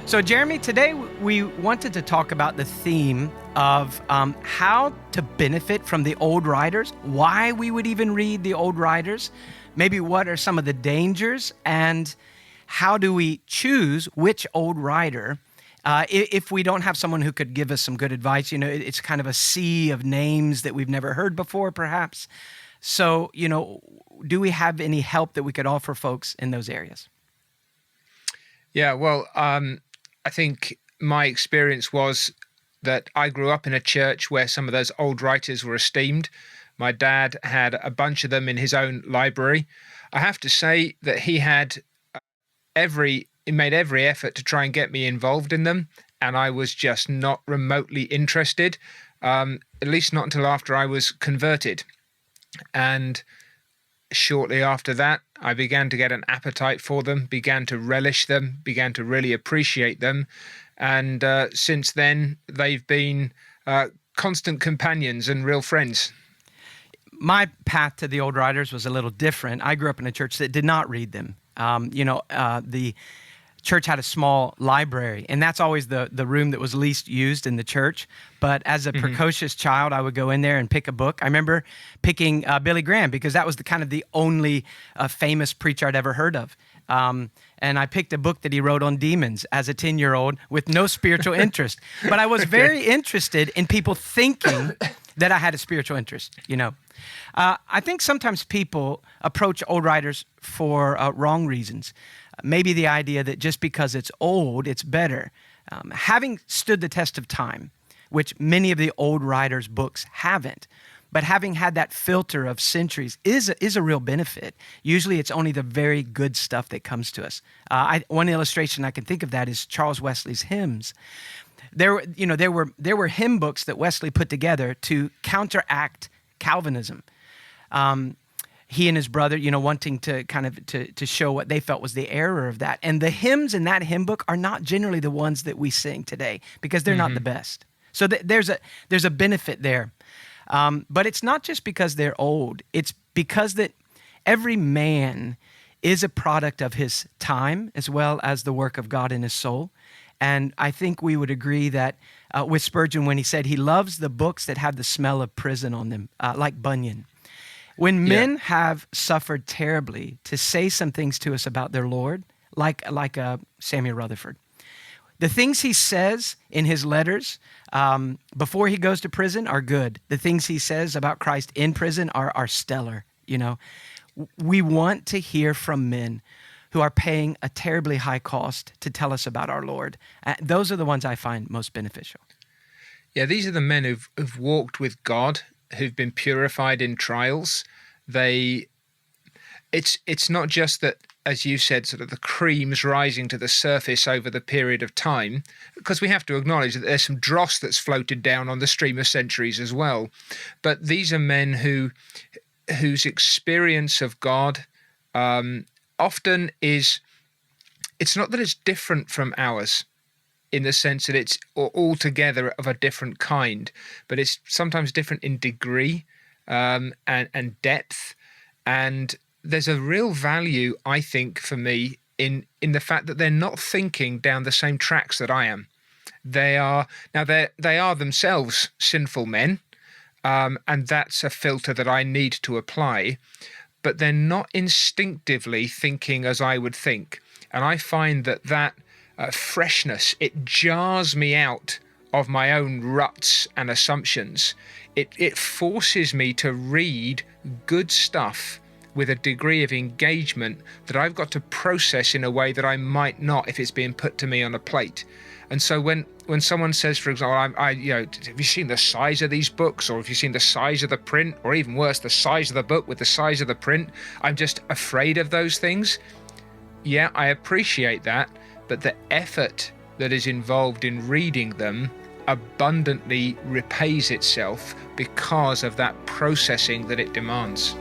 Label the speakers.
Speaker 1: So, Jeremy, today we wanted to talk about the theme of how to benefit from the old writers, why we would even read the old writers, maybe what are some of the dangers, and how do we choose which old writer if we don't have someone who could give us some good advice. You know, it's kind of a sea of names that we've never heard before, perhaps. So, you know, do we have any help that we could offer folks in those areas?
Speaker 2: Yeah, well, I think my experience was that I grew up in a church where some of those old writers were esteemed. My dad had a bunch of them in his own library. I have to say that he made every effort to try and get me involved in them, and I was just not remotely interested, at least not until after I was converted. And shortly after that, I began to get an appetite for them, began to relish them, began to really appreciate them. And since then, they've been constant companions and real friends.
Speaker 1: My path to the old writers was a little different. I grew up in a church that did not read them. The church had a small library, and that's always the room that was least used in the church. But as a precocious child, I would go in there and pick a book. I remember picking Billy Graham because that was the only famous preacher I'd ever heard of. And I picked a book that he wrote on demons as a 10-year-old with no spiritual interest. But I was very interested in people thinking that I had a spiritual interest, you know. I think sometimes people approach old writers for wrong reasons. Maybe the idea that just because it's old, it's better. Having stood the test of time, which many of the old writers' books haven't, but having had that filter of centuries is a real benefit. Usually it's only the very good stuff that comes to us. One illustration I can think of that is Charles Wesley's hymns. There were hymn books that Wesley put together to counteract Calvinism. He and his brother, wanting to to show what they felt was the error of that. And the hymns in that hymn book are not generally the ones that we sing today because they're not the best. So there's a benefit there. But it's not just because they're old. It's because that every man is a product of his time as well as the work of God in his soul. And I think we would agree that with Spurgeon when he said he loves the books that have the smell of prison on them, like Bunyan. When men have suffered terribly to say some things to us about their Lord, like Samuel Rutherford, the things he says in his letters before he goes to prison are good. The things he says about Christ in prison are stellar. You know, we want to hear from men who are paying a terribly high cost to tell us about our Lord. Those are the ones I find most beneficial.
Speaker 2: Yeah, these are the men who've walked with God, who've been purified in trials. It's not just that, as you said, sort of the cream's rising to the surface over the period of time, because we have to acknowledge that there's some dross that's floated down on the stream of centuries as well. But these are men whose experience of God often it's not that it's different from ours, in the sense that it's altogether of a different kind, but it's sometimes different in degree and depth. And there's a real value, I think, for me, in the fact that they're not thinking down the same tracks that I am. They are themselves sinful men, and that's a filter that I need to apply, but they're not instinctively thinking as I would think. And I find that freshness, it jars me out of my own ruts and assumptions. It forces me to read good stuff with a degree of engagement that I've got to process in a way that I might not if it's being put to me on a plate. And so when someone says, for example, have you seen the size of these books, or have you seen the size of the print, or even worse, the size of the book with the size of the print? I'm just afraid of those things. Yeah, I appreciate that, but the effort that is involved in reading them abundantly repays itself because of that processing that it demands.